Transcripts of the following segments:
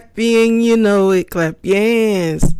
clapping, you know it, clap your hands.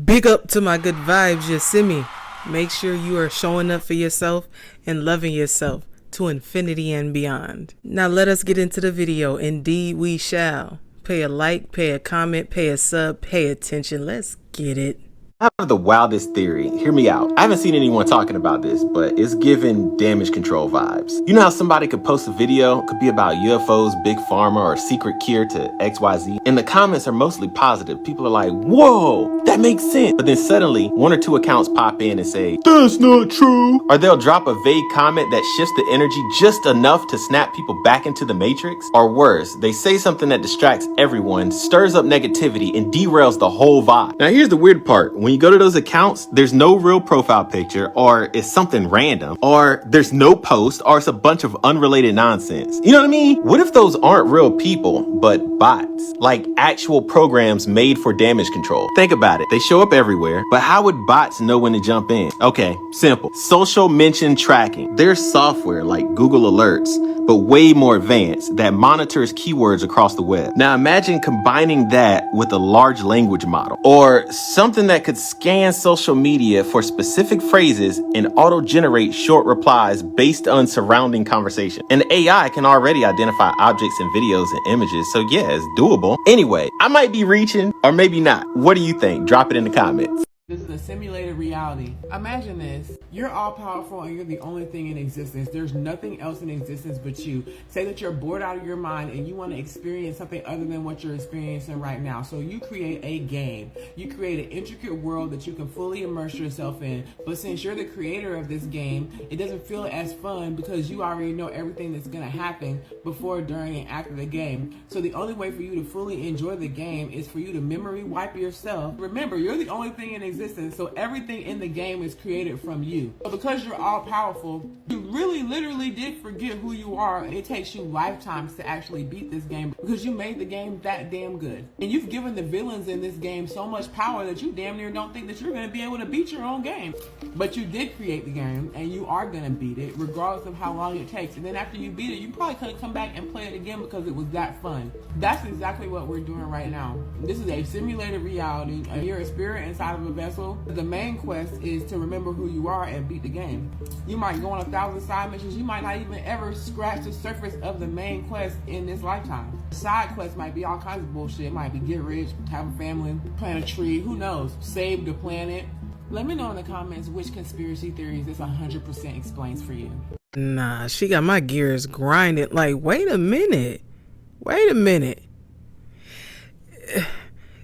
Big up to my good vibes, you see me. Make sure you are showing up for yourself and loving yourself to infinity and beyond. Now let us get into the video. Indeed we shall. Pay a like, pay a comment, pay a sub, pay attention. Let's get it. I have the wildest theory. Hear me out. I haven't seen anyone talking about this, but it's giving damage control vibes. You know how somebody could post a video, could be about UFOs, big pharma, or secret cure to XYZ, and the comments are mostly positive. People are like, whoa, that makes sense. But then suddenly, one or two accounts pop in and say, that's not true. Or they'll drop a vague comment that shifts the energy just enough to snap people back into the matrix. Or worse, they say something that distracts everyone, stirs up negativity, and derails the whole vibe. Now here's the weird part. When you go to those accounts, there's no real profile picture, or it's something random, or there's no post, or it's a bunch of unrelated nonsense. You know what I mean? What if those aren't real people, but bots? Like actual programs made for damage control. Think about it. They show up everywhere, but how would bots know when to jump in? Okay, simple. Social mention tracking. There's software like Google Alerts, but way more advanced, that monitors keywords across the web. Now imagine combining that with a large language model, or something that could scan social media for specific phrases and auto-generate short replies based on surrounding conversation. And the AI can already identify objects and videos and images, so yeah, it's doable. Anyway, I might be reaching, or maybe not. What do you think? Drop it in the comments. This is a simulated reality. Imagine this. You're all powerful and you're the only thing in existence. There's nothing else in existence but you. Say that you're bored out of your mind and you want to experience something other than what you're experiencing right now. So you create a game. You create an intricate world that you can fully immerse yourself in. But since you're the creator of this game, it doesn't feel as fun because you already know everything that's going to happen before, during, and after the game. So the only way for you to fully enjoy the game is for you to memory wipe yourself. Remember, you're the only thing in existence, so everything in the game is created from you. So because you're all powerful, you really literally did forget who you are. It takes you lifetimes to actually beat this game because you made the game that damn good. And you've given the villains in this game so much power that you damn near don't think that you're going to be able to beat your own game. But you did create the game and you are going to beat it regardless of how long it takes. And then after you beat it, you probably could come back and play it again because it was that fun. That's exactly what we're doing right now. This is a simulated reality. You're a spirit inside of a vessel. The main quest is to remember who you are and beat the game. You might go on 1,000 side missions. You might not even ever scratch the surface of the main quest in this lifetime. Side quests might be all kinds of bullshit. It might be get rich, have a family, plant a tree, who knows, save the planet. Let me know in the comments which conspiracy theories this 100% explains for you. Nah, she got my gears grinding. Like, wait a minute.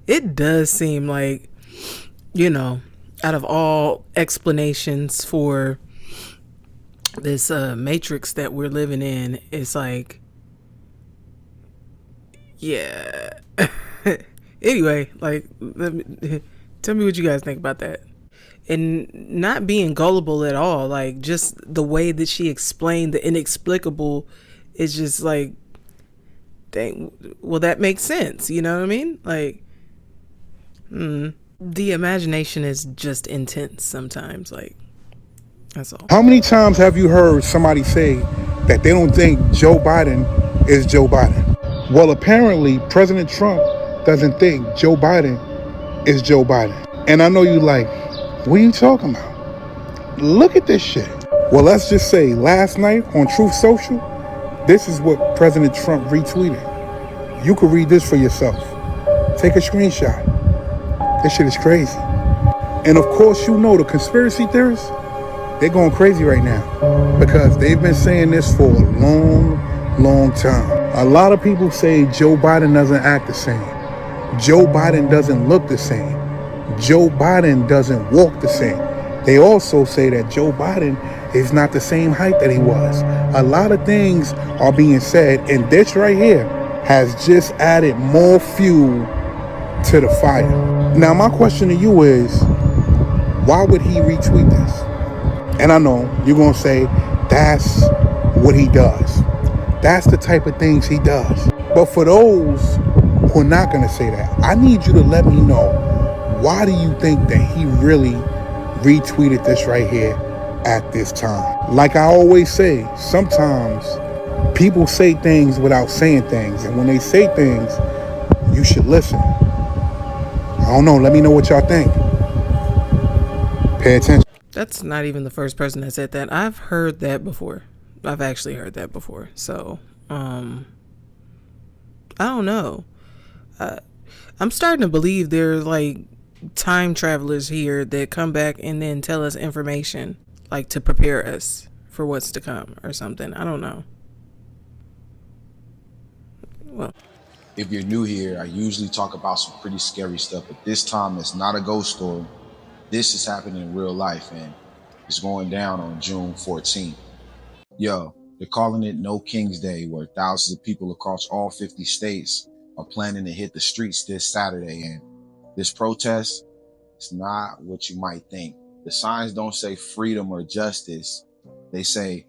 It does seem like, you know, out of all explanations for this matrix that we're living in, it's like, yeah. Anyway, like, tell me what you guys think about that. And not being gullible at all, like, just the way that she explained the inexplicable is just like, dang, well, that makes sense. You know what I mean? Like, the imagination is just intense sometimes. Like, that's all. How many times have you heard somebody say that they don't think Joe Biden is Joe Biden? Well, apparently President Trump doesn't think Joe Biden is Joe Biden. And I know you like, what are you talking about? Look at this shit. Well, let's just say last night on Truth Social, this is what President Trump retweeted. You can read this for yourself. Take a screenshot. This shit is crazy. And of course, you know the conspiracy theorists, they're going crazy right now because they've been saying this for a long time. A lot of people say Joe Biden doesn't act the same. Joe Biden doesn't look the same. Joe Biden doesn't walk the same. They also say that Joe Biden is not the same height that he was. A lot of things are being said, and this right here has just added more fuel to the fire. Now, my question to you is, why would he retweet this? And I know you're going to say, that's what he does. That's the type of things he does. But for those who are not going to say that, I need you to let me know, why do you think that he really retweeted this right here at this time? Like I always say, sometimes people say things without saying things. And when they say things, You should listen. I don't know. Let me know what y'all think. Pay attention. That's not even the first person that said that. I've heard that before. I've actually heard that before. So, I don't know. I'm starting to believe there's like time travelers here that come back and then tell us information, like to prepare us for what's to come or something. I don't know. Well, If you're new here, I usually talk about some pretty scary stuff, but this time it's not a ghost story. This is happening in real life, and it's going down on June 14th. Yo, they're calling it No King's Day, where thousands of people across all 50 states are planning to hit the streets this Saturday. And this protest, it's not what you might think. The signs don't say freedom or justice. They say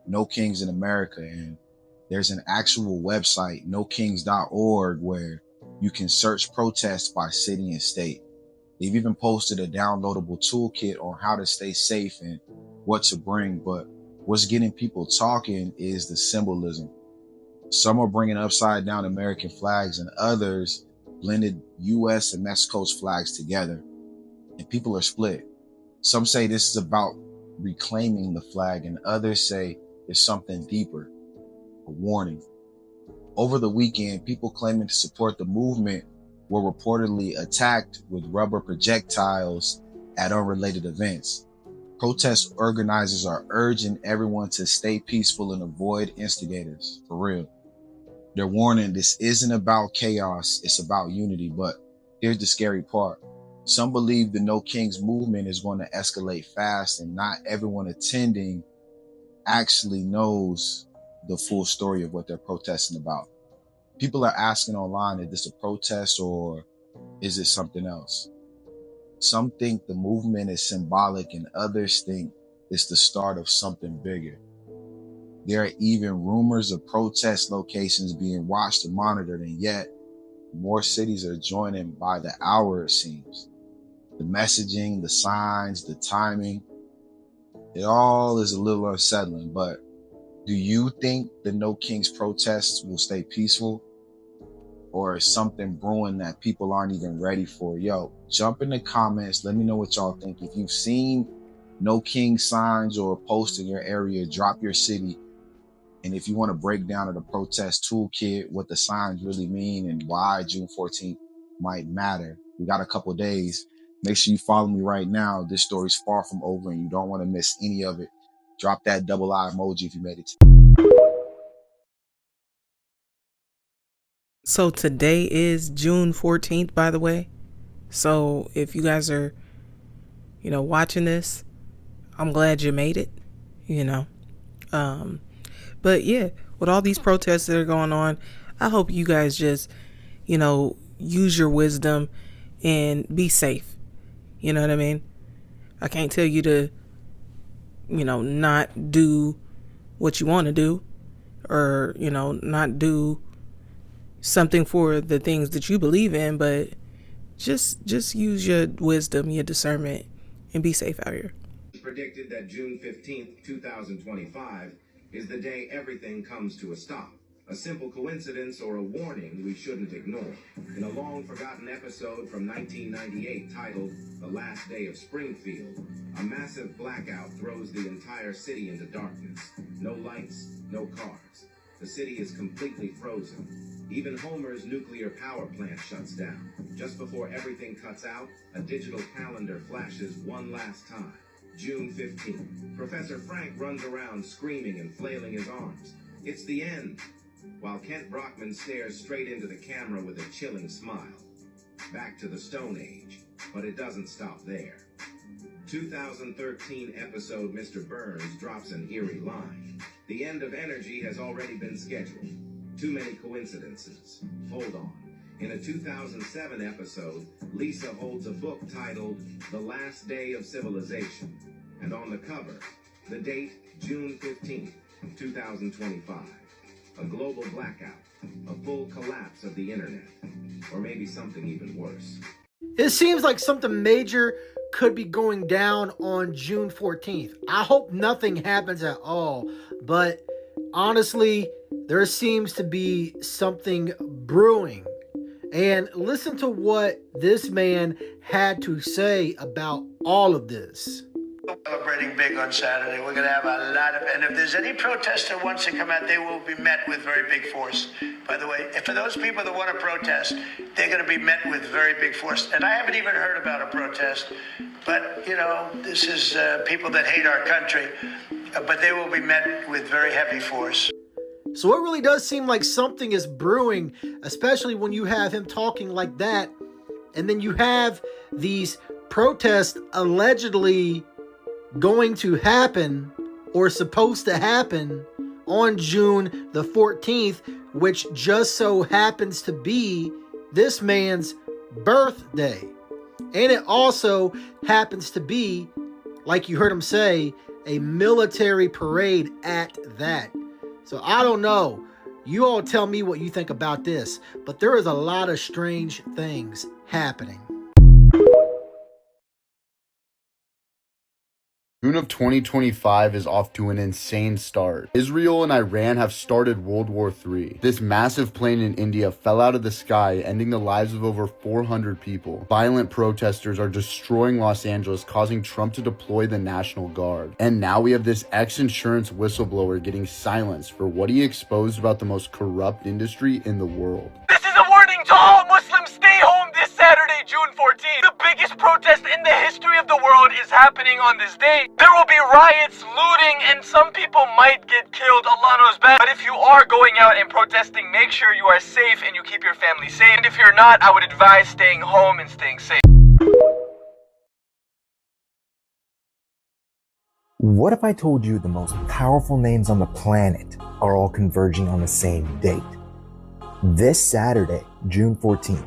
no kings in America. And there's an actual website, nokings.org, where you can search protests by city and state. They've even posted a downloadable toolkit on how to stay safe and what to bring. But what's getting people talking is the symbolism. Some are bringing upside down American flags, and others blended US and Mexico's flags together. And people are split. Some say this is about reclaiming the flag, and others say it's something deeper, a warning. Over the weekend, people claiming to support the movement were reportedly attacked with rubber projectiles at unrelated events. Protest organizers are urging everyone to stay peaceful and avoid instigators, for real. They're warning this isn't about chaos, it's about unity. But here's the scary part. Some believe the No Kings movement is going to escalate fast, and not everyone attending actually knows the full story of what they're protesting about. People are asking online, is this a protest or is it something else? Some think the movement is symbolic, and others think it's the start of something bigger. There are even rumors of protest locations being watched and monitored, and yet more cities are joining by the hour, it seems. The messaging, the signs, the timing, it all is a little unsettling. But do you think the No Kings protests will stay peaceful? Or is something brewing that people aren't even ready for? Yo, jump in the comments. Let me know what y'all think. If you've seen No King signs or posts in your area, drop your city. And if you want to break down of the protest toolkit, what the signs really mean and why June 14th might matter, we got a couple days. Make sure you follow me right now. This story's far from over and you don't want to miss any of it. Drop that double eye emoji if you made it to. so today is June 14th, by the way. So if you guys are, watching this, I'm glad you made it, But yeah, with all these protests that are going on, I hope you guys just, use your wisdom and be safe. You know what I mean? I can't tell you to, not do what you want to do or, not do something for the things that you believe in, but just use your wisdom, your discernment, and be safe out here. Predicted that June 15th, 2025 is the day everything comes to a stop. A simple coincidence or a warning we shouldn't ignore. In a long-forgotten episode from 1998 titled The Last Day of Springfield, a massive blackout throws the entire city into darkness. No lights, no cars. The city is completely frozen. Even Homer's nuclear power plant shuts down. Just before everything cuts out, a digital calendar flashes one last time. June 15th. Professor Frank runs around screaming and flailing his arms. It's the end. While Kent Brockman stares straight into the camera with a chilling smile. Back to the Stone Age. But it doesn't stop there. 2013 episode Mr. Burns drops an eerie line. The end of energy has already been scheduled. Too many coincidences. Hold on. In a 2007 episode, Lisa holds a book titled The Last Day of Civilization. And on the cover, the date, June 15th, 2025. A global blackout, a full collapse of the internet, or maybe something even worse. It seems like something major could be going down on June 14th. I hope nothing happens at all, but honestly, there seems to be something brewing. And listen to what this man had to say about all of this. Celebrating big on Saturday. We're going to have a lot of, and if there's any protester that wants to come out, they will be met with very big force. By the way, for those people that want to protest, they're going to be met with very big force. And I haven't even heard about a protest, but this is people that hate our country, but they will be met with very heavy force. So it really does seem like something is brewing, especially when you have him talking like that, and then you have these protests allegedly going to happen or supposed to happen on June the 14th, which just so happens to be this man's birthday. And it also happens to be, like you heard him say, a military parade at that. So I don't know. You all tell me what you think about this, but there is a lot of strange things happening. June of 2025 is off to an insane start. Israel and Iran have started World War III. This massive plane in India fell out of the sky, ending the lives of over 400 people. Violent protesters are destroying Los Angeles, causing Trump to deploy the National Guard. And now we have this ex-insurance whistleblower getting silenced for what he exposed about the most corrupt industry in the world. This is a warning to all Muslims. Stay home this Saturday, June 14th. The biggest protest in the history of the world is happening on this day. There will be riots, looting, and some people might get killed. Allah knows best. But if you are going out and protesting, make sure you are safe and you keep your family safe. And if you're not, I would advise staying home and staying safe. What if I told you the most powerful names on the planet are all converging on the same date? This Saturday, June 14th.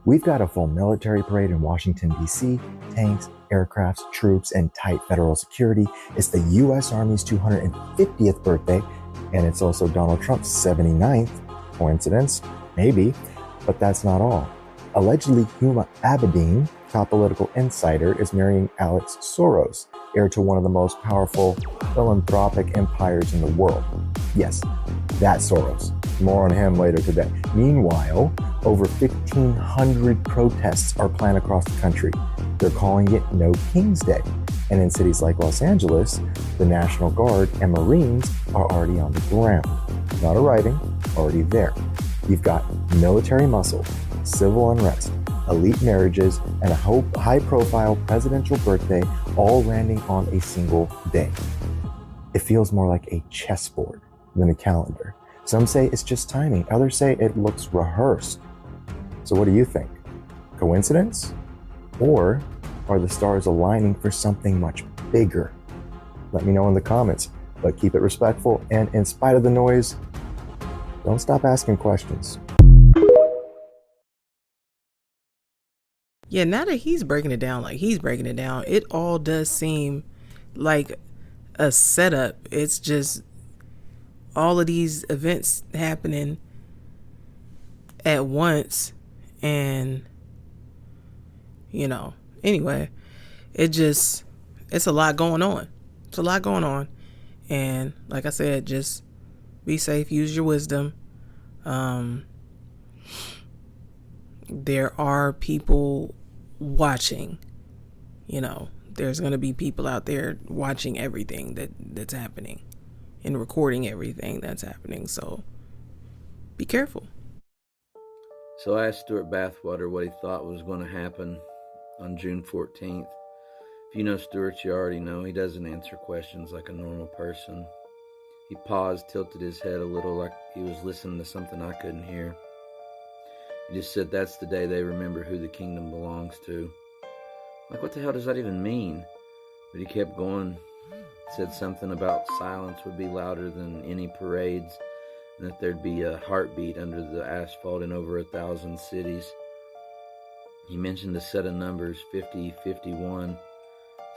We've got a full military parade in Washington, D.C., tanks, aircrafts, troops, and tight federal security. It's the U.S. Army's 250th birthday, and it's also Donald Trump's 79th. Coincidence? Maybe, but that's not all. Allegedly, Huma Abedin, top political insider, is marrying Alex Soros, heir to one of the most powerful philanthropic empires in the world. Yes, that Soros. More on him later today. Meanwhile, over 1,500 protests are planned across the country. They're calling it No King's Day. And in cities like Los Angeles, the National Guard and Marines are already on the ground. Not arriving, already there. You've got military muscle, civil unrest, elite marriages, and a high-profile presidential birthday all landing on a single day. It feels more like a chessboard than a calendar. Some say it's just timing. Others say it looks rehearsed. So what do you think? Coincidence? Or are the stars aligning for something much bigger? Let me know in the comments, but keep it respectful. And in spite of the noise, don't stop asking questions. Yeah, now that he's breaking it down like he's breaking it down, it all does seem like a setup. It's just all of these events happening at once, and anyway, it's a lot going on. It's a lot going on, and like I said, just be safe, use your wisdom. There are people watching. There's going to be people out there watching everything that's happening and recording everything that's happening. So be careful. So I asked Stuart Bathwater what he thought was going to happen on June 14th. If you know Stuart, you already know he doesn't answer questions like a normal person. He paused, tilted his head a little like he was listening to something I couldn't hear. He just said that's the day they remember who the kingdom belongs to. Like, what the hell does that even mean? But he kept going. Said something about silence would be louder than any parades, and that there'd be a heartbeat under the asphalt in over 1,000 cities. He mentioned a set of numbers, 5051.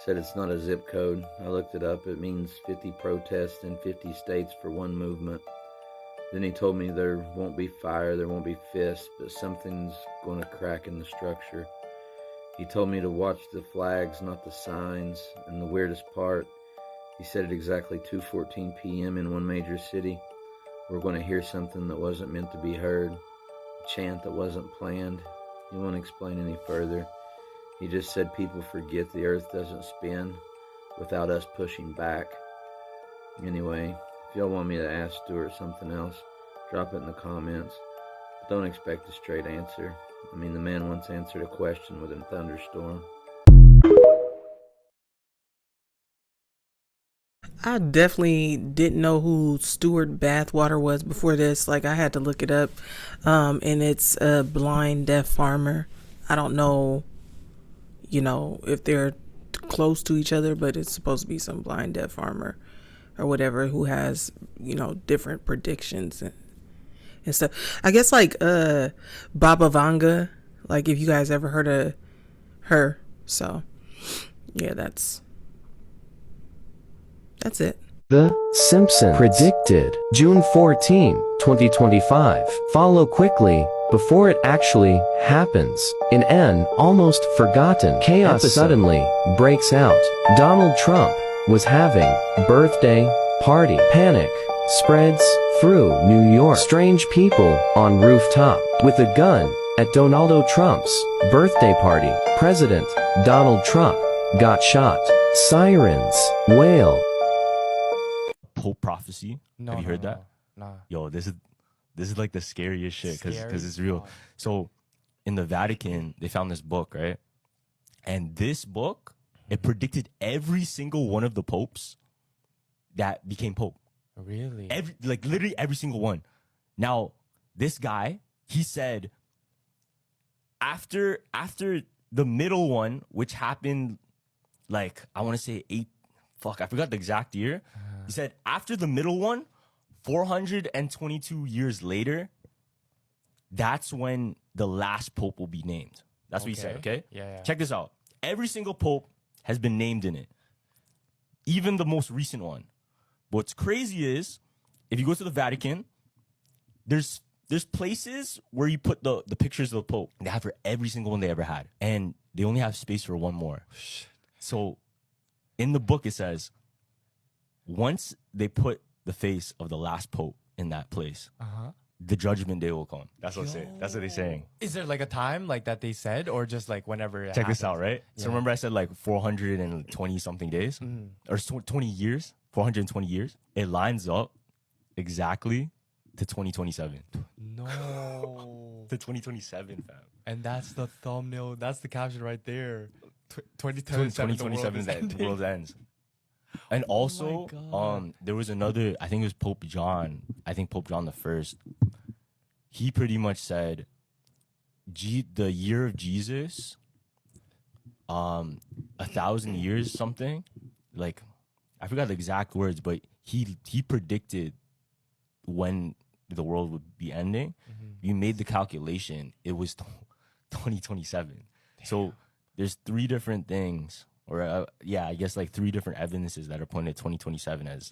Said it's not a zip code. I looked it up. It means 50 protests in 50 states for one movement. Then he told me there won't be fire, there won't be fists, but something's going to crack in the structure. He told me to watch the flags, not the signs, and the weirdest part, he said at exactly 2:14 p.m. in one major city, we're going to hear something that wasn't meant to be heard. chant that wasn't planned. He won't explain any further. He just said people forget the earth doesn't spin without us pushing back. Anyway, if y'all want me to ask Stuart something else, drop it in the comments. Don't expect a straight answer. I mean, the man once answered a question with a thunderstorm. I definitely didn't know who Stuart Bathwater was before this. Like, I had to look it up. And it's a blind deaf farmer. I don't know, if they're close to each other, but it's supposed to be some blind deaf farmer or whatever who has, different predictions and stuff. I guess like Baba Vanga, like if you guys ever heard of her. So yeah, that's it. The Simpsons predicted June 14, 2025. Follow quickly before it actually happens. In an almost forgotten chaos suddenly breaks out. Donald Trump was having birthday party. Panic spreads through New York. Strange people on rooftop with a gun at Donaldo Trump's birthday party. President Donald Trump got shot. Sirens wail. Pope prophecy. Have you heard that? Nah. Yo, this is like the scariest shit because it's real. So in the Vatican, they found this book, right? And this book, it predicted every single one of the popes that became pope. Really? Literally every single one. Now, this guy, he said after the middle one, which happened like I want to say I forgot the exact year. He said after the middle one, 422 years later, that's when the last pope will be named. That's what he said, okay? Yeah. Check this out. Every single pope has been named in it. Even the most recent one. What's crazy is, if you go to the Vatican, there's places where you put the pictures of the pope. They have for every single one they ever had. And they only have space for one more. So in the book it says, once they put the face of the last pope in that place, the judgment day will come. That's what they're saying. Is there like a time like that they said, or just like whenever it Check this happens? out, right? Yeah. So remember I said like 420 something days? Or 20 years? 420 years? It lines up exactly to 2027. No. To 2027, fam. And that's the thumbnail. That's the caption right there. 2027, 2027 the world ends. And also, there was another, I think it was Pope John. I think Pope John the First. He pretty much said, the year of Jesus, 1,000 years something. Like, I forgot the exact words, but he predicted when the world would be ending. You made the calculation. It was 2027. Damn. So there's three different things. Or I guess like three different evidences that are pointing at 2027 as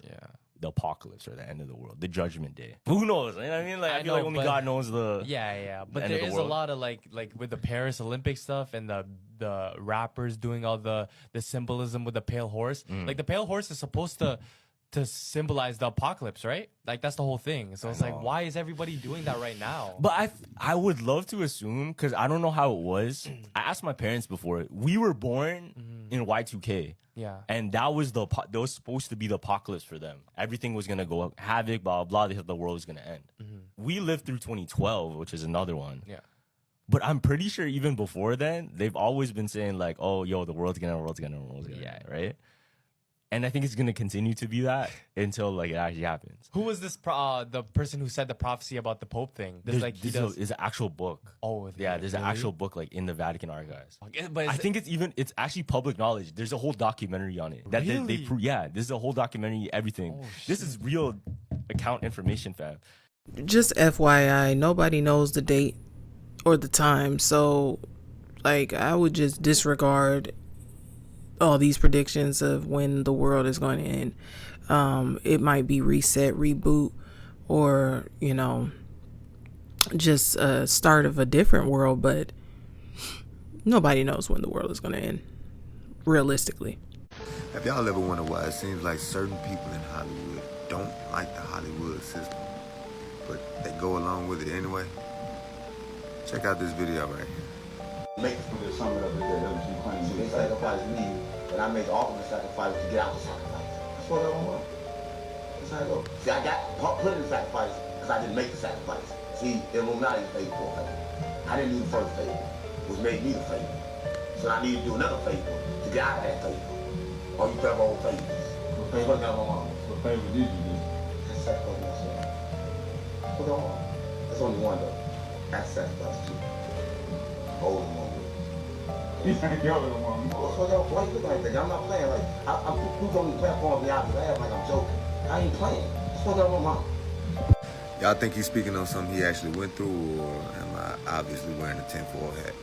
the apocalypse or the end of the world, the judgment day. Who knows? You know what I mean? Like I feel like only God knows the But there is a lot of like with the Paris Olympic stuff and the rappers doing all the symbolism with the pale horse. Like the pale horse is supposed to symbolize the apocalypse, right? Like that's the whole thing. So it's like, why is everybody doing that right now? But I would love to assume, because I don't know how it was. I asked my parents before. We were born in Y2K. Yeah. And that was supposed to be the apocalypse for them. Everything was gonna go havoc, blah blah. They thought the world was gonna end. We lived through 2012, which is another one. Yeah. But I'm pretty sure even before then, they've always been saying like, "Oh, yo, the world's gonna right." And I think it's gonna continue to be that until like it actually happens. Who was this? The person who said the prophecy about the Pope thing. There's an actual book. Oh, yeah. There's an actual book like in the Vatican archives. But I think it's actually public knowledge. There's a whole documentary on it. That really? they prove. Yeah, this is a whole documentary. Everything. Oh, this is real account information, fam. Just FYI, nobody knows the date or the time, so like I would just disregard all these predictions of when the world is going to end. It might be reset, reboot, or just a start of a different world, but nobody knows when the world is going to end realistically. Have y'all ever wondered why it seems like certain people in Hollywood don't like the Hollywood system, but they go along with it anyway? Check out this video right here. Make the sum it up to that. They sacrifice me, and I make the ultimate sacrifice to get out the sacrifice. That's what I want. That's how it goes. See, I got put in the sacrifice because I didn't make the sacrifice. See, Illuminati paid for it. I didn't do the first favor, which made me the favor. So I need to do another favor to get out of that favor. Or you grab old favors. What favor got my mom? What favor did you do? That's sacrifice myself. That's what I want. There's only one though. That's sacrifice too. Older than one. You think you're older than one? Why you look like that? I'm not playing like I'm who's on the platform and y'all laugh like I'm joking. I ain't playing. That's what I want, mom. Y'all think he's speaking on something he actually went through, or am I obviously wearing a tinfoil hat?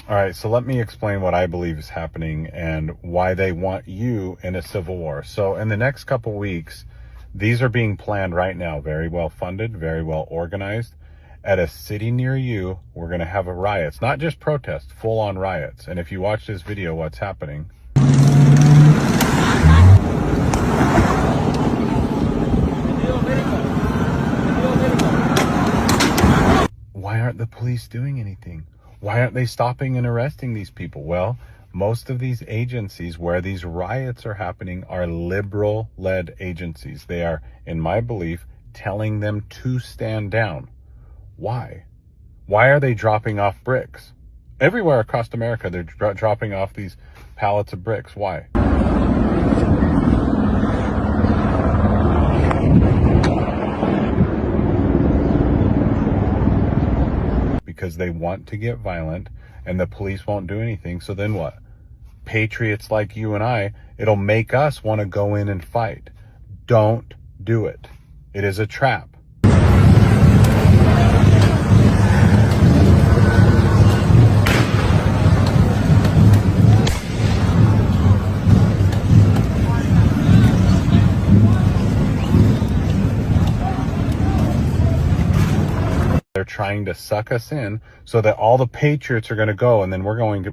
All right, so let me explain what I believe is happening and why they want you in a civil war. So in the next couple weeks, these are being planned right now, very well funded, very well organized. At a city near you, we're going to have a riots, not just protests, full-on riots. And if you watch this video, what's happening? Why aren't the police doing anything? Why aren't they stopping and arresting these people? Well, most of these agencies where these riots are happening are liberal-led agencies. They are, in my belief, telling them to stand down. Why? Why are they dropping off bricks? Everywhere across America, they're dropping off these pallets of bricks. Why? Because they want to get violent and the police won't do anything. So then what? Patriots like you and I, it'll make us want to go in and fight. Don't do it. It is a trap. They're trying to suck us in so that all the patriots are going to go, and then we're going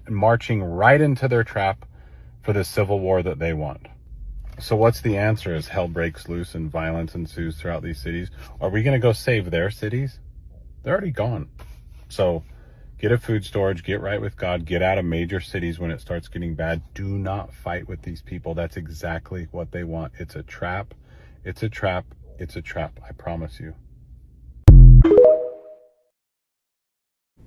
marching right into their trap for the civil war that they want. So what's the answer as hell breaks loose and violence ensues throughout these cities? Are we going to go save their cities? They're already gone. So get a food storage, get right with God, get out of major cities when it starts getting bad. Do not fight with these people. That's exactly what they want. It's a trap. It's a trap. It's a trap. I promise you.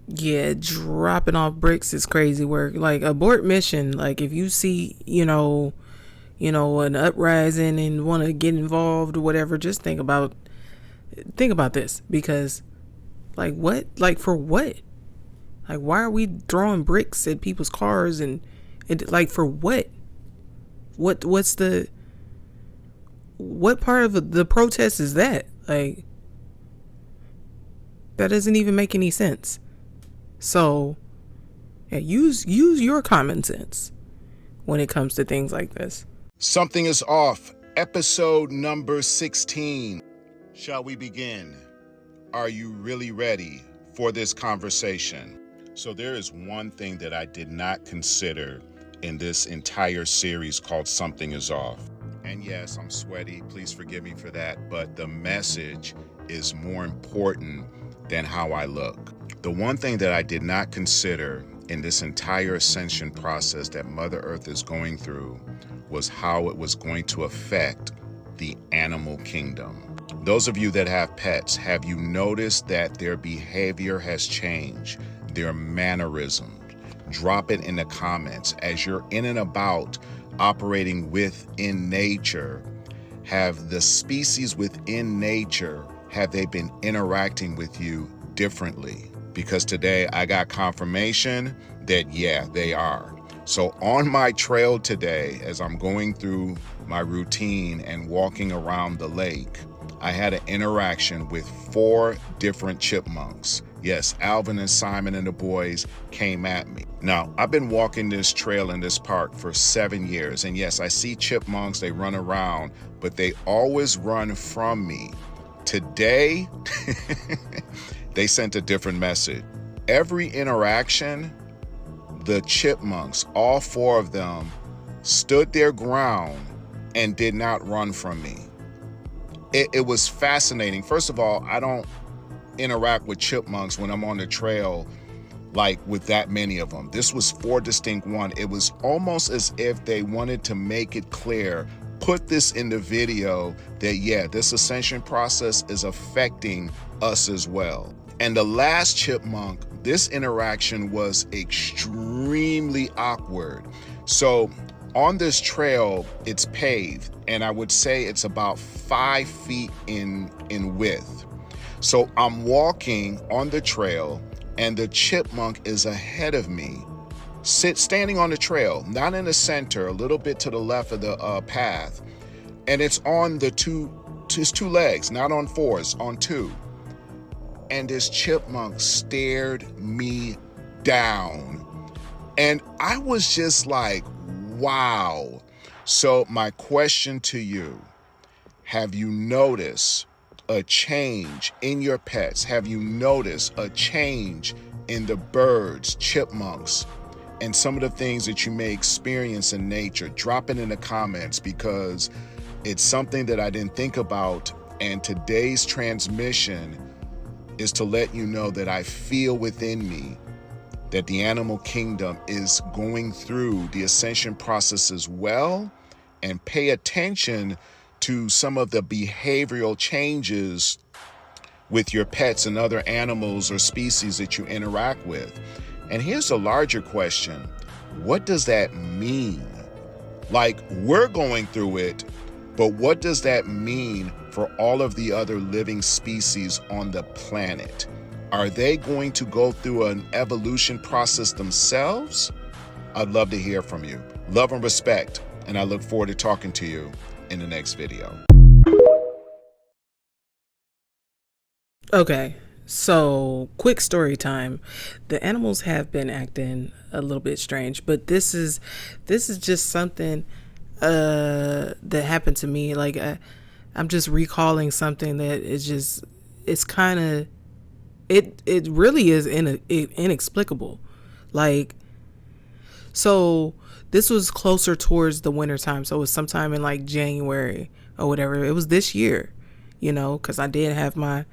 Yeah, dropping off bricks is crazy work. Like, abort mission. Like, if you see, an uprising and want to get involved or whatever, just think about this. Because, like, what? Like, for what? Like, why are we throwing bricks at people's cars and like, for what? What part of the protest is that? Like, that doesn't even make any sense. So, yeah, use your common sense when it comes to things like this. Something is off. Episode number 16. Shall we begin? Are you really ready for this conversation? So there is one thing that I did not consider in this entire series called Something is Off. And yes, I'm sweaty. Please forgive me for that. But the message is more important than how I look. The one thing that I did not consider in this entire ascension process that Mother Earth is going through was how it was going to affect the animal kingdom. Those of you that have pets, have you noticed that their behavior has changed, their mannerisms? Drop it in the comments. As you're in and about operating within nature, have the species within nature, have they been interacting with you differently? Because today I got confirmation that, yeah, they are. So on my trail today, as I'm going through my routine and walking around the lake, I had an interaction with 4 different chipmunks. Yes, Alvin and Simon and the boys came at me. Now, I've been walking this trail in this park for 7 years. And yes, I see chipmunks, they run around, but they always run from me. Today, they sent a different message. Every interaction, the chipmunks, all 4 of them, stood their ground and did not run from me. It was fascinating. First of all, I don't interact with chipmunks when I'm on the trail, like with that many of them. This was 4 distinct ones. It was almost as if they wanted to make it clear, put this in the video, that yeah, this ascension process is affecting us as well. And the last chipmunk, this interaction was extremely awkward. So on this trail, it's paved, and I would say it's about 5 feet in width. So I'm walking on the trail, and the chipmunk is ahead of me, standing on the trail, not in the center, a little bit to the left of the path. And it's on its 2 legs, not on 4, it's on 2. And this chipmunk stared me down. And I was just like, wow. So my question to you, have you noticed a change in your pets? Have you noticed a change in the birds, chipmunks, and some of the things that you may experience in nature? Drop it in the comments, because it's something that I didn't think about. And today's transmission is to let you know that I feel within me that the animal kingdom is going through the ascension process as well. And pay attention to some of the behavioral changes with your pets and other animals or species that you interact with. And here's a larger question. What does that mean? Like, we're going through it, but what does that mean for all of the other living species on the planet? Are they going to go through an evolution process themselves? I'd love to hear from you. Love and respect, and I look forward to talking to you in the next video. Okay, so quick story time. The animals have been acting a little bit strange, but this is just something that happened to me. Like I'm just recalling something that is just, it's kind of, it really is inexplicable. Like, so this was closer towards the winter time, so it was sometime in like January or whatever. It was this year, you know, because I did have I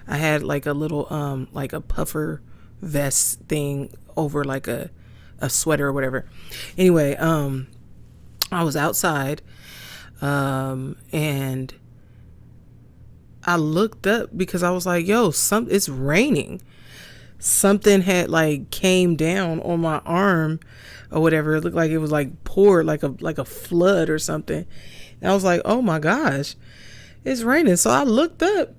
had like a little like a puffer vest thing over like a sweater or whatever. Anyway, I was outside and I looked up because I was like, yo, it's raining. Something had like came down on my arm or whatever. It looked like it was like poured like a flood or something. And I was like, oh my gosh, it's raining. So I looked up.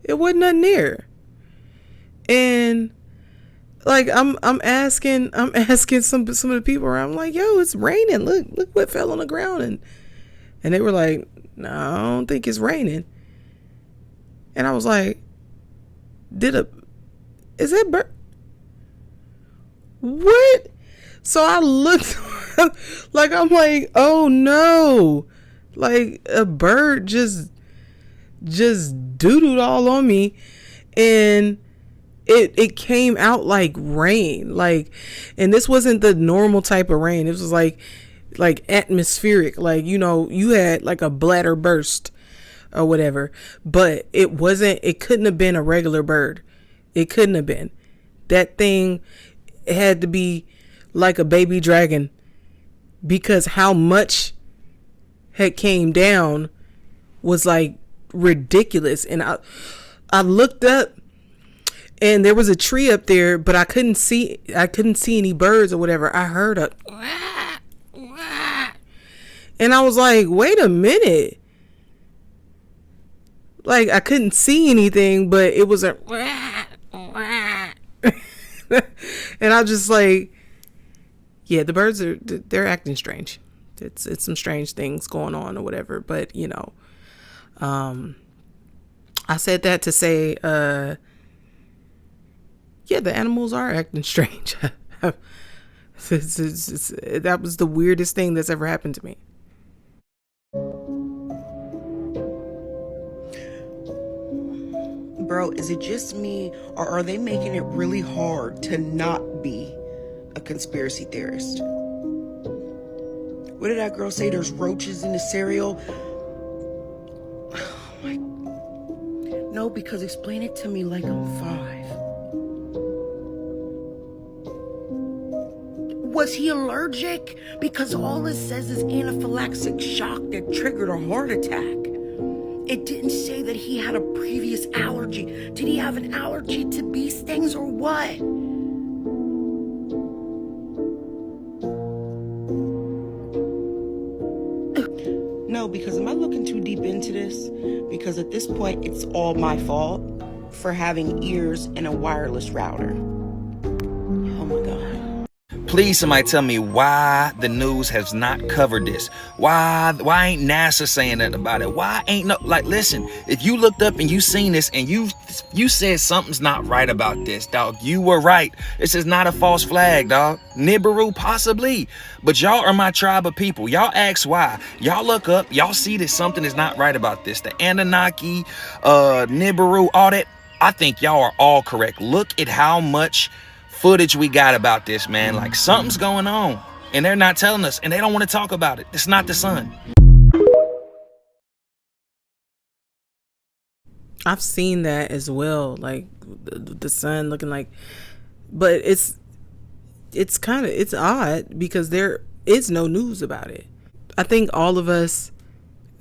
It wasn't nothing there. And like I'm asking some of the people around, I'm like, yo, it's raining. Look what fell on the ground. And they were like, no, I don't think it's raining. And I was like, is that bird? What? So I looked like, I'm like, oh no. Like a bird just doodled all on me, and it came out like rain. Like, and this wasn't the normal type of rain. It was like atmospheric, like, you know, you had like a bladder burst or whatever, but it couldn't have been a regular bird. It couldn't have been. That thing had to be like a baby dragon, because how much had came down was like ridiculous. And I looked up, and there was a tree up there, but I couldn't see any birds or whatever. I heard a and I was like, wait a minute. Like, I couldn't see anything, but it was a and I just like, yeah, the birds they're acting strange. It's some strange things going on or whatever. But, you know, I said that to say, yeah, the animals are acting strange. That was the weirdest thing that's ever happened to me. Bro, is it just me, or are they making it really hard to not be a conspiracy theorist? What did that girl say? There's roaches in the cereal? Oh my. No, because explain it to me like I'm 5. Was he allergic? Because all it says is anaphylactic shock that triggered a heart attack. It didn't say that he had a previous allergy. Did he have an allergy to bee stings or what? No, because am I looking too deep into this? Because at this point, it's all my fault for having ears and a wireless router. Oh my God. Please, somebody tell me why the news has not covered this. Why ain't NASA saying nothing about it? Why ain't no, like, listen, if you looked up and you seen this and you said something's not right about this, dog, you were right. This is not a false flag, dog. Nibiru, possibly. But y'all are my tribe of people. Y'all ask why. Y'all look up, y'all see that something is not right about this. The Anunnaki, Nibiru, all that. I think y'all are all correct. Look at how much footage we got about this, man. Like, something's going on and they're not telling us and they don't want to talk about it. It's not the sun. I've seen that as well, like the sun looking like, but it's odd because there is no news about it. I think all of us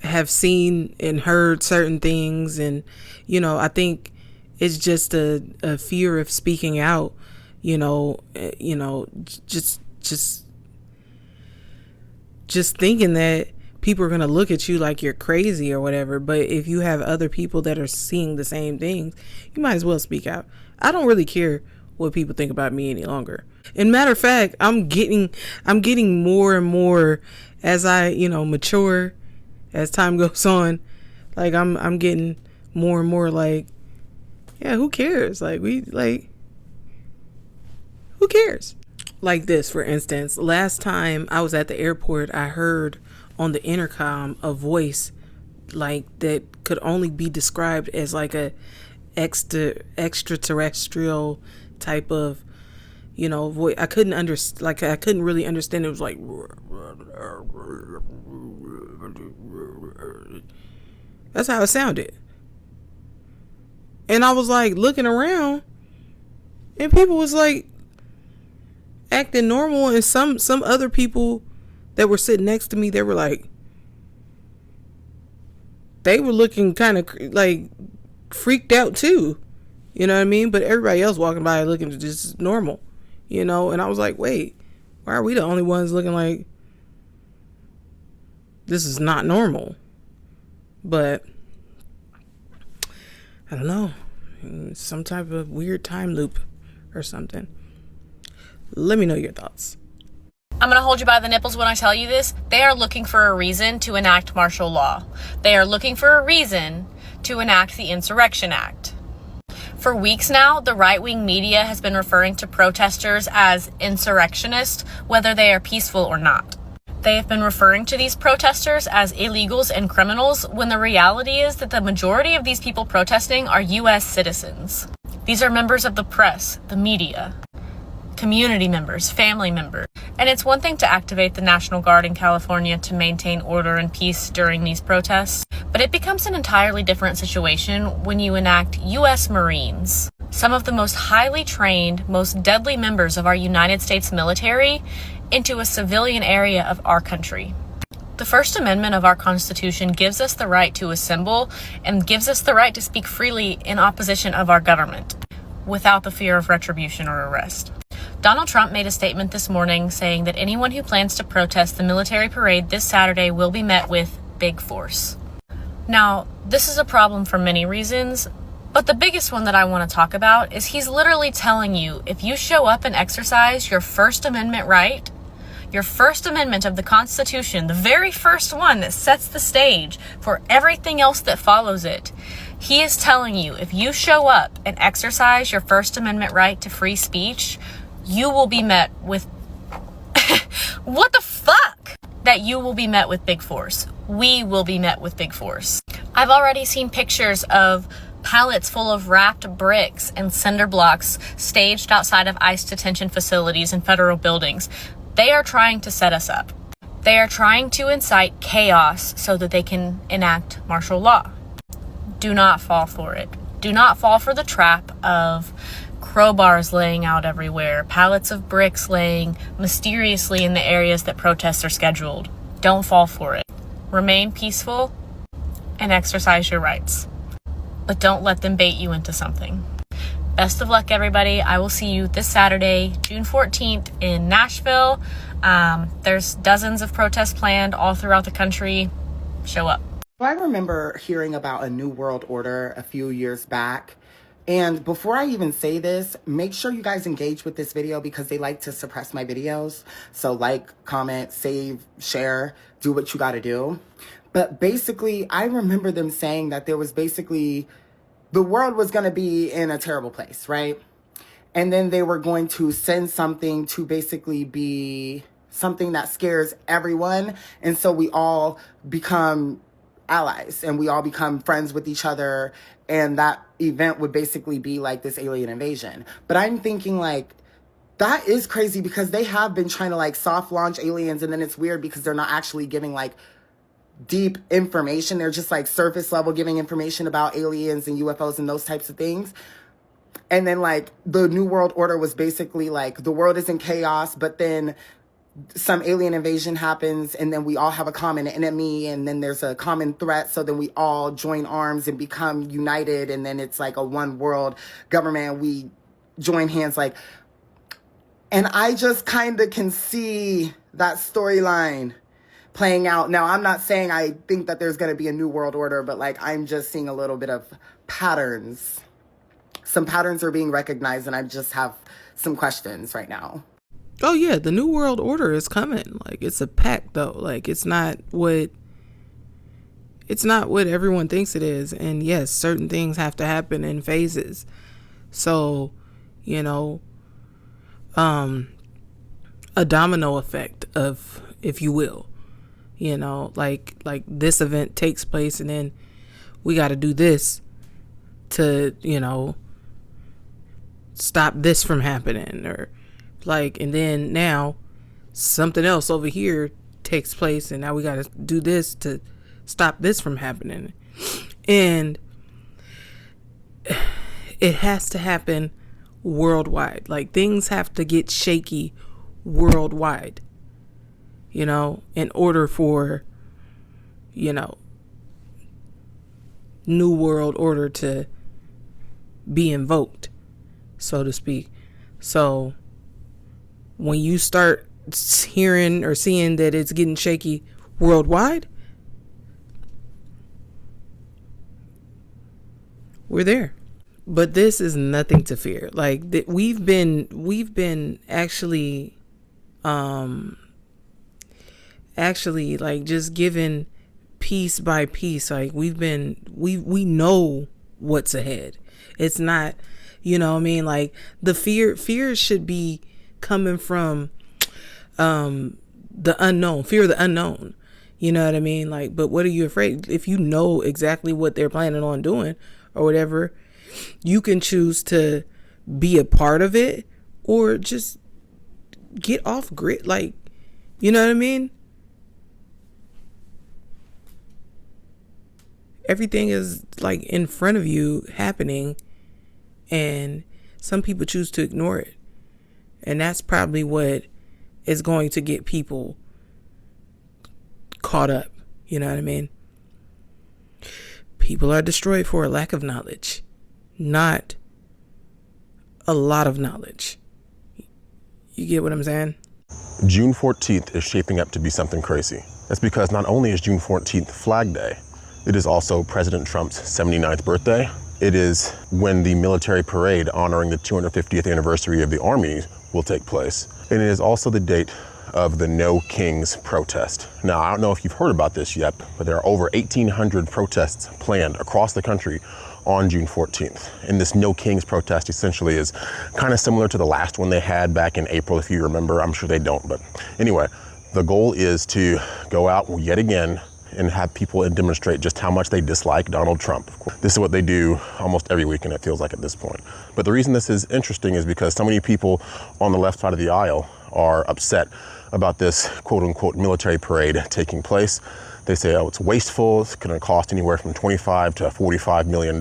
have seen and heard certain things, and I think it's just a fear of speaking out. Just thinking that people are going to look at you like you're crazy or whatever. But if you have other people that are seeing the same things, you might as well speak out. I don't really care what people think about me any longer. And matter of fact, I'm getting more and more as I, mature, as time goes on. Like I'm getting more and more like, yeah, who cares? Who cares? Like this, for instance, last time I was at the airport, I heard on the intercom a voice like that could only be described as like a extraterrestrial type of, voice. I couldn't really understand. It was like, that's how it sounded. And I was like looking around and people was like acting normal, and some other people that were sitting next to me, they were looking kind of like freaked out too, you know what I mean? But everybody else walking by looking just normal, and I was like, wait, why are we the only ones looking like this is not normal? But I don't know, some type of weird time loop or something. Let me know your thoughts. I'm going to hold you by the nipples when I tell you this. They are looking for a reason to enact martial law. They are looking for a reason to enact the Insurrection Act. For weeks now, the right-wing media has been referring to protesters as insurrectionists, whether they are peaceful or not. They have been referring to these protesters as illegals and criminals, when the reality is that the majority of these people protesting are U.S. citizens. These are members of the press, the media, community members, family members. And it's one thing to activate the National Guard in California to maintain order and peace during these protests, but it becomes an entirely different situation when you enact U.S. Marines, some of the most highly trained, most deadly members of our United States military, into a civilian area of our country. The First Amendment of our Constitution gives us the right to assemble and gives us the right to speak freely in opposition of our government, without the fear of retribution or arrest. Donald Trump made a statement this morning saying that anyone who plans to protest the military parade this Saturday will be met with big force. Now, this is a problem for many reasons, but the biggest one that I want to talk about is he's literally telling you if you show up and exercise your First Amendment right, your First Amendment of the Constitution, the very first one that sets the stage for everything else that follows it, he is telling you if you show up and exercise your First Amendment right to free speech, you will be met with what the fuck? That you will be met with big force. We will be met with big force. I've already seen pictures of pallets full of wrapped bricks and cinder blocks staged outside of ICE detention facilities and federal buildings. They are trying to set us up. They are trying to incite chaos so that they can enact martial law. Do not fall for it. Do not fall for the trap of crowbars laying out everywhere, pallets of bricks laying mysteriously in the areas that protests are scheduled. Don't fall for it. Remain peaceful and exercise your rights. But don't let them bait you into something. Best of luck, everybody. I will see you this Saturday, June 14th in Nashville. There's dozens of protests planned all throughout the country. Show up. I remember hearing about a New World Order a few years back. And before I even say this, make sure you guys engage with this video because they like to suppress my videos. So like, comment, save, share, do what you got to do. But basically, I remember them saying that there was basically, the world was going to be in a terrible place, right? And then they were going to send something to basically be something that scares everyone. And so we all become allies and we all become friends with each other. And that event would basically be like this alien invasion. But I'm thinking like, that is crazy because they have been trying to like soft launch aliens. And then it's weird because they're not actually giving like deep information. They're just like surface level giving information about aliens and UFOs and those types of things. And then like the New World Order was basically like the world is in chaos, but then some alien invasion happens and then we all have a common enemy and then there's a common threat. So then we all join arms and become united. And then it's like a one world government. We join hands like, and I just kind of can see that storyline playing out. Now, I'm not saying I think that there's going to be a New World Order, but like I'm just seeing a little bit of patterns. Some patterns are being recognized and I just have some questions right now. Oh yeah, the New World Order is coming. Like it's a pact though. Like it's not what everyone thinks it is. And yes, certain things have to happen in phases. So, you know, a domino effect of, if you will, you know, like this event takes place and then we got to do this to, you know, stop this from happening, or like, and then now something else over here takes place and now we got to do this to stop this from happening. And it has to happen worldwide. Like things have to get shaky worldwide, you know, in order for, you know, New World Order to be invoked, so to speak. So when you start hearing or seeing that it's getting shaky worldwide, we're there. But this is nothing to fear. Like we've been actually like just given piece by piece. Like we know what's ahead. It's not, you know what I mean? Like the fear should be coming from the unknown, fear of the unknown. You know what I mean? Like, but what are you afraid? If you know exactly what they're planning on doing or whatever, you can choose to be a part of it or just get off grid. Like, you know what I mean? Everything is like in front of you happening and some people choose to ignore it. And that's probably what is going to get people caught up. You know what I mean? People are destroyed for a lack of knowledge, not a lot of knowledge. You get what I'm saying? June 14th is shaping up to be something crazy. That's because not only is June 14th Flag Day, it is also President Trump's 79th birthday. It is when the military parade honoring the 250th anniversary of the Army will take place. And it is also the date of the No Kings protest. Now, I don't know if you've heard about this yet, but there are over 1,800 protests planned across the country on June 14th. And this No Kings protest essentially is kind of similar to the last one they had back in April, if you remember. I'm sure they don't, but anyway, the goal is to go out yet again and have people demonstrate just how much they dislike Donald Trump. This is what they do almost every weekend, it feels like at this point. But the reason this is interesting is because so many people on the left side of the aisle are upset about this quote unquote military parade taking place. They say, oh, it's wasteful, it's gonna cost anywhere from $25 to $45 million,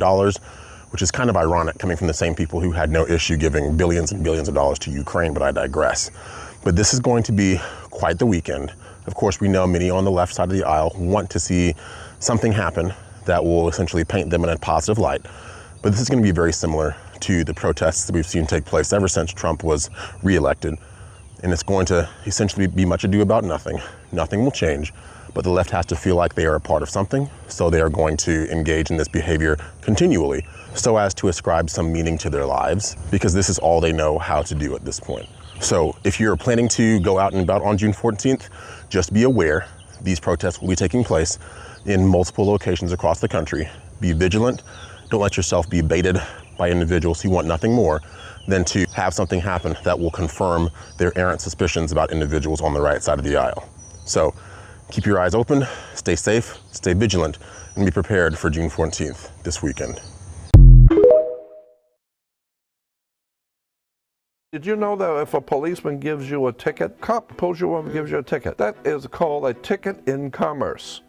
which is kind of ironic coming from the same people who had no issue giving billions and billions of dollars to Ukraine, but I digress. But this is going to be quite the weekend. Of course, we know many on the left side of the aisle want to see something happen that will essentially paint them in a positive light. But this is going to be very similar to the protests that we've seen take place ever since Trump was reelected. And it's going to essentially be much ado about nothing. Nothing will change, but the left has to feel like they are a part of something. So they are going to engage in this behavior continually so as to ascribe some meaning to their lives, because this is all they know how to do at this point. So if you're planning to go out and about on June 14th, just be aware these protests will be taking place in multiple locations across the country. Be vigilant. Don't let yourself be baited by individuals who want nothing more than to have something happen that will confirm their errant suspicions about individuals on the right side of the aisle. So keep your eyes open, stay safe, stay vigilant, and be prepared for June 14th this weekend. Did you know that if a policeman gives you a ticket, cop pulls you over and gives you a ticket, that is called a ticket in commerce.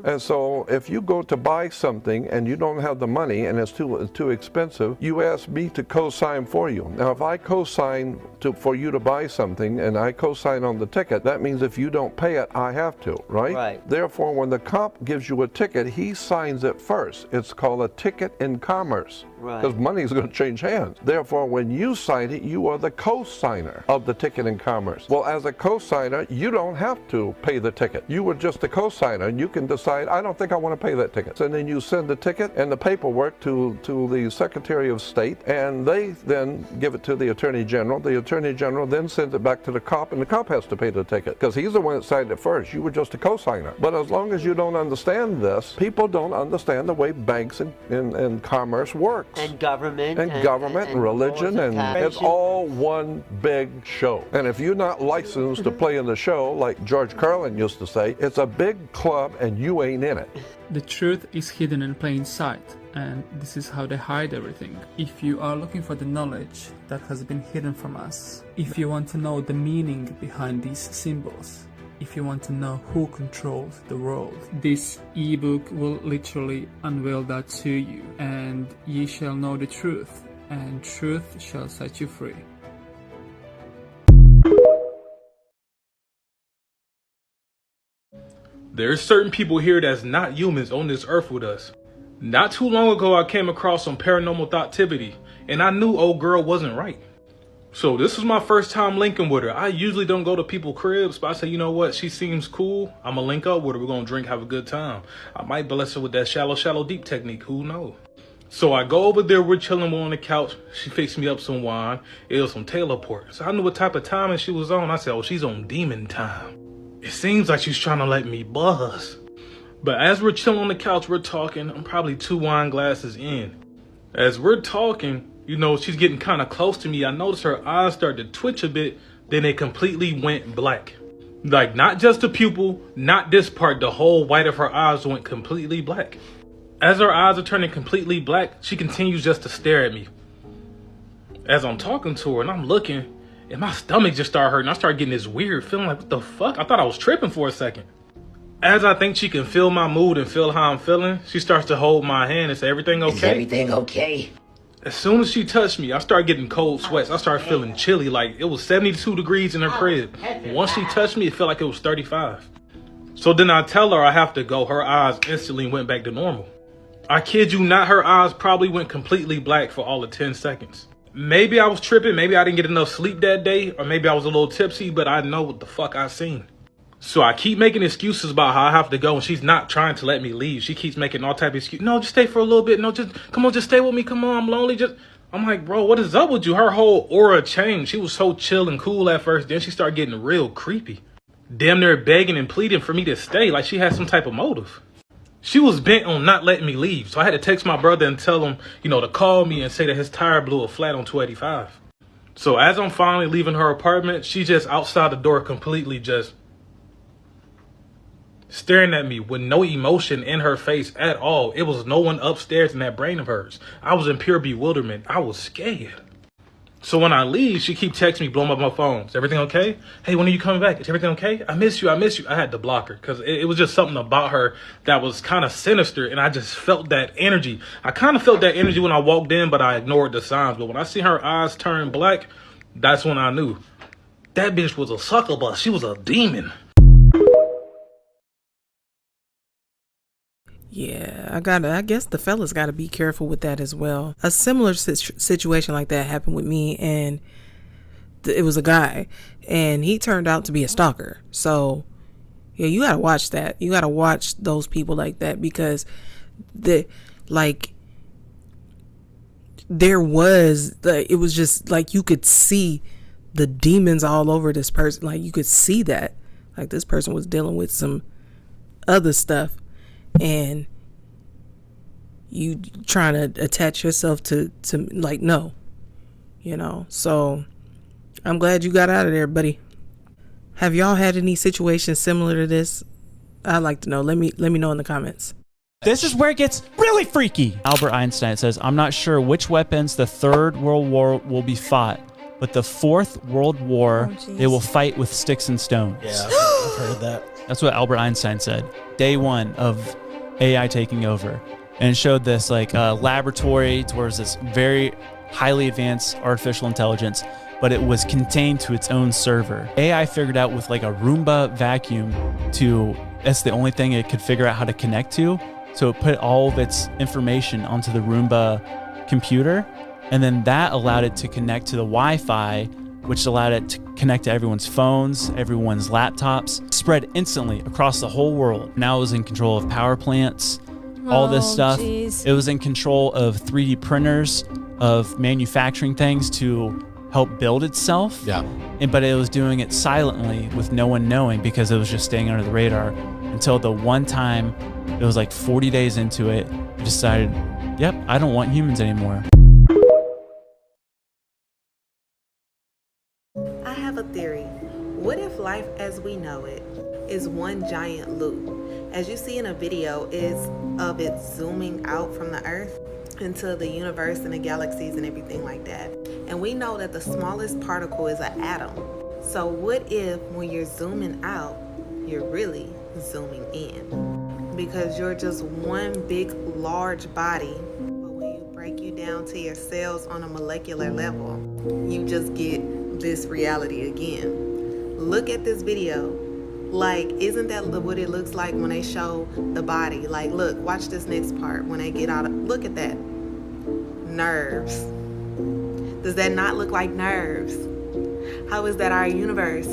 And so if you go to buy something and you don't have the money and it's too expensive, you ask me to co-sign for you. Now if I co-sign for you to buy something and I co-sign on the ticket, that means if you don't pay it, I have to, right? Right. Therefore, when the cop gives you a ticket, he signs it first. It's called a ticket in commerce. Right. Because money is going to change hands. Therefore, when you sign it, you are the co-signer of the ticket in commerce. Well, as a co-signer, you don't have to pay the ticket. You were just a co-signer, and you can decide, I don't think I want to pay that ticket. And then you send the ticket and the paperwork to the Secretary of State, and they then give it to the Attorney General. The Attorney General then sends it back to the cop, and the cop has to pay the ticket because he's the one that signed it first. You were just a co-signer. But as long as you don't understand this, people don't understand the way banks and commerce work. And government. And government and religion, and it's all one big show. And if you're not licensed to play in the show, like George Carlin used to say, it's a big club and you ain't in it. The truth is hidden in plain sight, and this is how they hide everything. If you are looking for the knowledge that has been hidden from us, if you want to know the meaning behind these symbols, if you want to know who controls the world, this ebook will literally unveil that to you, and ye shall know the truth, and truth shall set you free. There's certain people here that's not humans on this earth with us. Not too long ago, I came across some paranormal thoughtivity, and I knew old girl wasn't right. So this was my first time linking with her. I usually don't go to people's cribs, but I said, you know what? She seems cool. I'm gonna link up with her. We're gonna drink, have a good time. I might bless her with that shallow, shallow, deep technique. Who knows? So I go over there. We're chilling on the couch. She fixed me up some wine. It was some Taylor port. So I knew what type of timing she was on. I said, oh, she's on demon time. It seems like she's trying to let me buzz. But as we're chilling on the couch, we're talking. I'm probably 2 wine glasses in. As we're talking, you know, she's getting kind of close to me. I noticed her eyes start to twitch a bit. Then they completely went black. Like, not just the pupil, not this part. The whole white of her eyes went completely black. As her eyes are turning completely black, she continues just to stare at me. As I'm talking to her and I'm looking, and my stomach just started hurting. I started getting this weird feeling like, what the fuck? I thought I was tripping for a second. As I think she can feel my mood and feel how I'm feeling, she starts to hold my hand and say, everything okay? Is everything okay? As soon as she touched me, I started getting cold sweats. I started feeling chilly, like it was 72 degrees in her crib. Once she touched me, it felt like it was 35. So then I tell her I have to go. Her eyes instantly went back to normal. I kid you not, her eyes probably went completely black for all of 10 seconds. Maybe I was tripping, maybe I didn't get enough sleep that day, or maybe I was a little tipsy, but I know what the fuck I seen. So I keep making excuses about how I have to go, and she's not trying to let me leave. She keeps making all type of excuses. No, just stay for a little bit. No, just come on, just stay with me. Come on, I'm lonely. I'm like, bro, what is up with you? Her whole aura changed. She was so chill and cool at first. Then she started getting real creepy. Damn near begging and pleading for me to stay, like she had some type of motive. She was bent on not letting me leave. So I had to text my brother and tell him, you know, to call me and say that his tire blew a flat on 285. So as I'm finally leaving her apartment, she's just outside the door completely just staring at me with no emotion in her face at all. It was no one upstairs in that brain of hers. I was in pure bewilderment. I was scared. So when I leave, she keep texting me, blowing up my phone. Is everything okay? Hey, when are you coming back? Is everything okay? I miss you. I had to block her because it was just something about her that was kind of sinister, and I just felt that energy. I kind of felt that energy when I walked in, but I ignored the signs. But when I see her eyes turn black, that's when I knew. That bitch was a succubus. She was a demon. Yeah, I guess the fellas got to be careful with that as well. A similar situation like that happened with me, and it was a guy, and he turned out to be a stalker. So, yeah, you got to watch that. You got to watch those people like that, because it was just like you could see the demons all over this person. Like you could see that, like this person was dealing with some other stuff, and you trying to attach yourself to like, no, so I'm glad you got out of there, buddy. Have y'all had any situations similar to this? I'd like to know. Let me know in the comments. This is where it gets really freaky. Albert Einstein says, I'm not sure which weapons the Third World War will be fought, but the Fourth World War, they will fight with sticks and stones. Yeah, I've heard that. That's what Albert Einstein said. Day one of AI taking over. And it showed this laboratory towards this very highly advanced artificial intelligence, but it was contained to its own server. AI figured out with a Roomba vacuum that's the only thing it could figure out how to connect to. So it put all of its information onto the Roomba computer, and then that allowed it to connect to the Wi-Fi, which allowed it to connect to everyone's phones, everyone's laptops, spread instantly across the whole world. Now it was in control of power plants, all this stuff. Geez. It was in control of 3D printers, of manufacturing things to help build itself. Yeah. But it was doing it silently with no one knowing, because it was just staying under the radar until the one time, it was 40 days into it, it decided, yep, I don't want humans anymore. I have a theory. What if life as we know it is one giant loop? As you see in a video, is of it zooming out from the Earth into the universe and the galaxies and everything like that. And we know that the smallest particle is an atom. So what if when you're zooming out, you're really zooming in? Because you're just one big, large body, but when you break you down to your cells on a molecular level, you just get this reality again. Look at this video. Isn't that what it looks like when they show the body? Look, watch this next part when they get out. Look at that. Nerves. Does that not look like nerves? How is that our universe?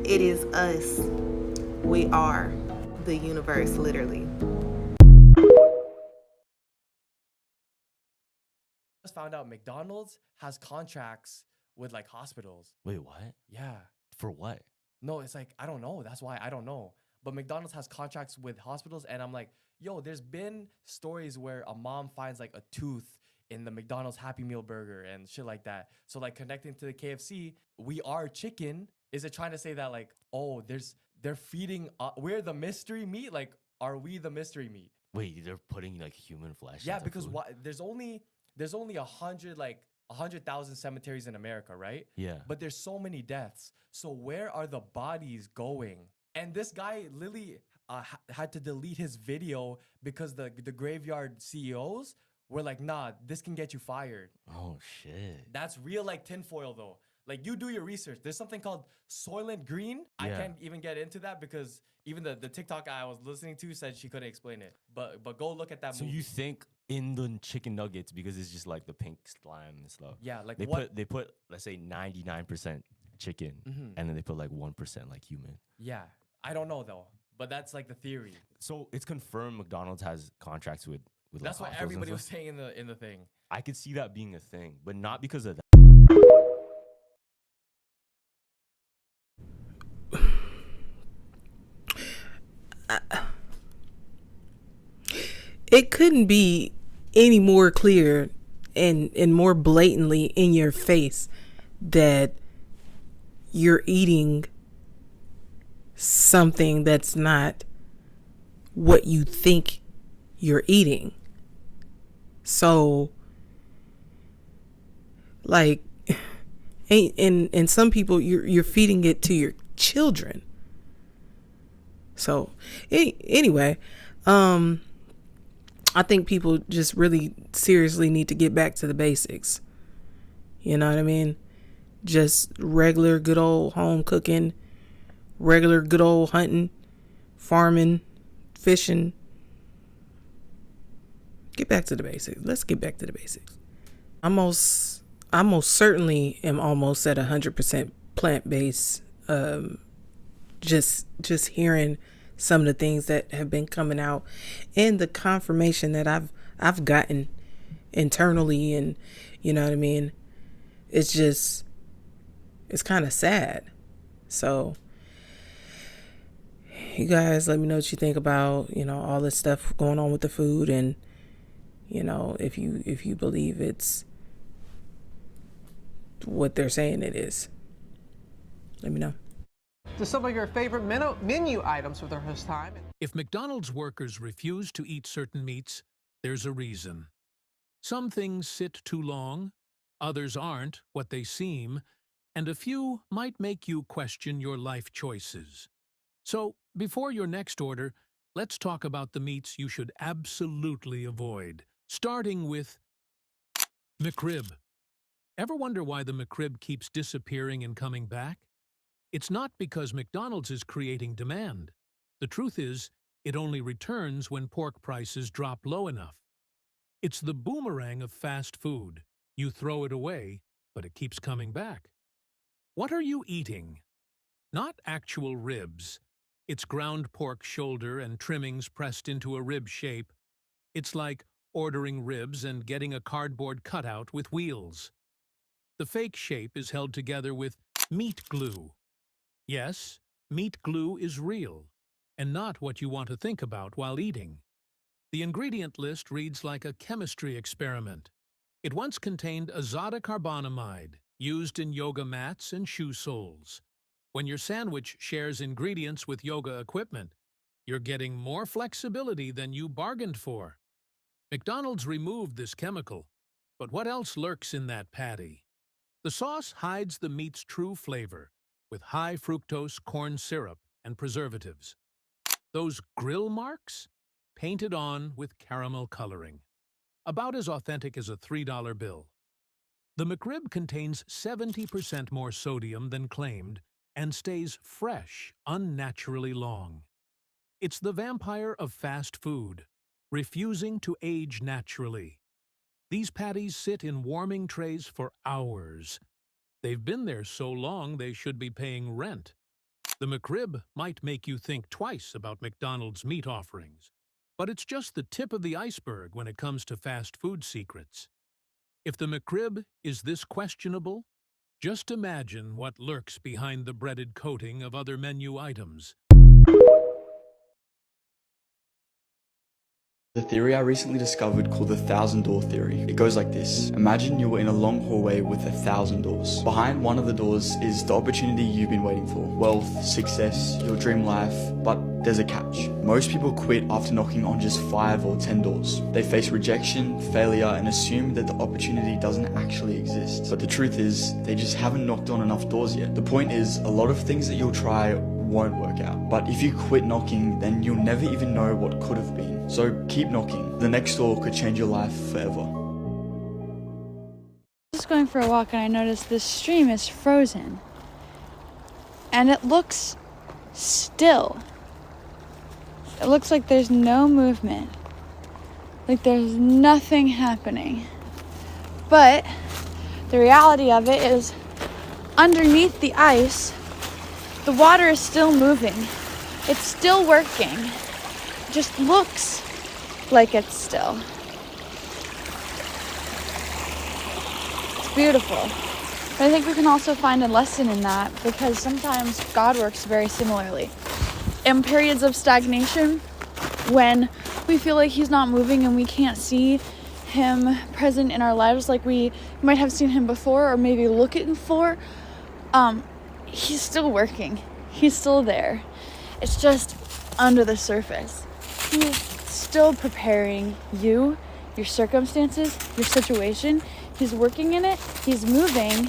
It is us. We are the universe, literally. Just found out McDonald's has contracts with hospitals. Wait, what? Yeah. For what? No, it's I don't know. That's why I don't know. But McDonald's has contracts with hospitals, and I'm like, yo, there's been stories where a mom finds a tooth in the McDonald's Happy Meal burger and shit like that. So connecting to the KFC, we are chicken. Is it trying to say that they're feeding, we're the mystery meat? Are we the mystery meat? Wait, they're putting human flesh? Yeah, because there's only 100,000 cemeteries in America, right? Yeah. But there's so many deaths. So where are the bodies going? And this guy literally had to delete his video because the graveyard CEOs were like, nah, this can get you fired. Oh, shit. That's real tinfoil though. You do your research. There's something called Soylent Green. Yeah. I can't even get into that because even the TikTok I was listening to said she couldn't explain it. But go look at that movie. So you think in the chicken nuggets, because it's just the pink slime and stuff. Yeah, they put let's say 99% chicken, and then they put 1% human. Yeah, I don't know though, but that's the theory. So it's confirmed McDonald's has contracts with that's what everybody was saying in the thing. I could see that being a thing, but not because of that. It couldn't be any more clear and more blatantly in your face that you're eating something that's not what you think you're eating. So, And some people, you're feeding it to your children. So anyway, I think people just really seriously need to get back to the basics. You know what I mean? Just regular good old home cooking, regular good old hunting, farming, fishing. Get back to the basics. Let's get back to the basics. I most certainly am almost at 100% plant-based. Just hearing some of the things that have been coming out and the confirmation that I've gotten internally, and you know what I mean? It's kind of sad. So you guys let me know what you think about, all this stuff going on with the food, and if you believe it's what they're saying it is. Let me know. To some of your favorite menu items for the first time. If McDonald's workers refuse to eat certain meats, there's a reason. Some things sit too long, others aren't what they seem, and a few might make you question your life choices. So, before your next order, let's talk about the meats you should absolutely avoid, starting with McRib. Ever wonder why the McRib keeps disappearing and coming back? It's not because McDonald's is creating demand. The truth is, it only returns when pork prices drop low enough. It's the boomerang of fast food. You throw it away, but it keeps coming back. What are you eating? Not actual ribs. It's ground pork shoulder and trimmings pressed into a rib shape. It's like ordering ribs and getting a cardboard cutout with wheels. The fake shape is held together with meat glue. Yes, meat glue is real, and not what you want to think about while eating. The ingredient list reads like a chemistry experiment. It once contained azotocarbonamide, used in yoga mats and shoe soles. When your sandwich shares ingredients with yoga equipment, you're getting more flexibility than you bargained for. McDonald's removed this chemical, but what else lurks in that patty? The sauce hides the meat's true flavor, with high fructose corn syrup and preservatives. Those grill marks? Painted on with caramel coloring. About as authentic as a $3 bill. The McRib contains 70% more sodium than claimed and stays fresh unnaturally long. It's the vampire of fast food, refusing to age naturally. These patties sit in warming trays for hours. They've been there so long they should be paying rent. The McRib might make you think twice about McDonald's meat offerings, but it's just the tip of the iceberg when it comes to fast food secrets. If the McRib is this questionable, just imagine what lurks behind the breaded coating of other menu items. The theory I recently discovered called the 1,000-door theory. It goes like this. Imagine you were in a long hallway with 1,000 doors. Behind one of the doors is the opportunity you've been waiting for. Wealth, success, your dream life, but there's a catch. Most people quit after knocking on just 5 or 10 doors. They face rejection, failure, and assume that the opportunity doesn't actually exist. But the truth is, they just haven't knocked on enough doors yet. The point is, a lot of things that you'll try won't work out. But if you quit knocking, then you'll never even know what could have been. So keep knocking. The next door could change your life forever. Just going for a walk and I noticed this stream is frozen. And it looks still. It looks like there's no movement. Like there's nothing happening. But the reality of it is underneath the ice, the water is still moving. It's still working. It just looks like it's still. It's beautiful. But I think we can also find a lesson in that because sometimes God works very similarly. In periods of stagnation, when we feel like he's not moving and we can't see him present in our lives like we might have seen him before or maybe looking for, he's still working. He's still there. It's just under the surface. He's still preparing you, your circumstances, your situation. He's working in it. He's moving.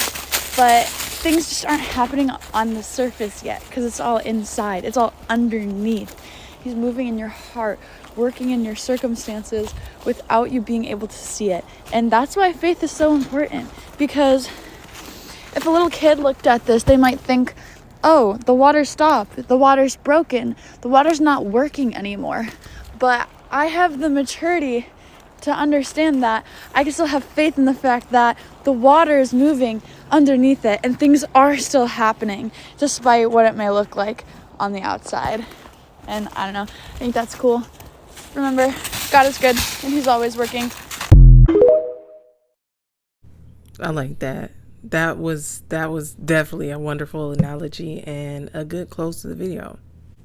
but things just aren't happening on the surface yet because it's all inside. It's all underneath. He's moving in your heart, working in your circumstances without you being able to see it. And that's why faith is so important, because if a little kid looked at this, they might think, oh, the water stopped, the water's broken, the water's not working anymore. But I have the maturity to understand that I can still have faith in the fact that the water is moving underneath it and things are still happening despite what it may look like on the outside. And I don't know, I think that's cool. Remember, God is good and he's always working. I like that. That was definitely a wonderful analogy and a good close to the video.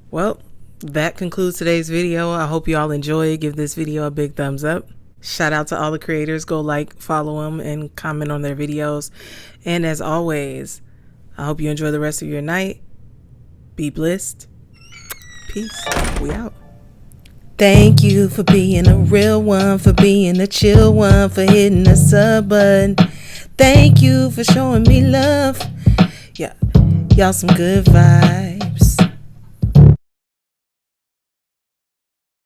Well, that concludes today's video. I hope you all enjoy. Give this video a big thumbs up. Shout out to all the creators. Go like, follow them, and comment on their videos. And as always, I hope you enjoy the rest of your night. Be blessed. Peace. We out. Thank you for being a real one, for being a chill one, for hitting the sub button. Thank you for showing me love. Yeah, y'all some good vibes.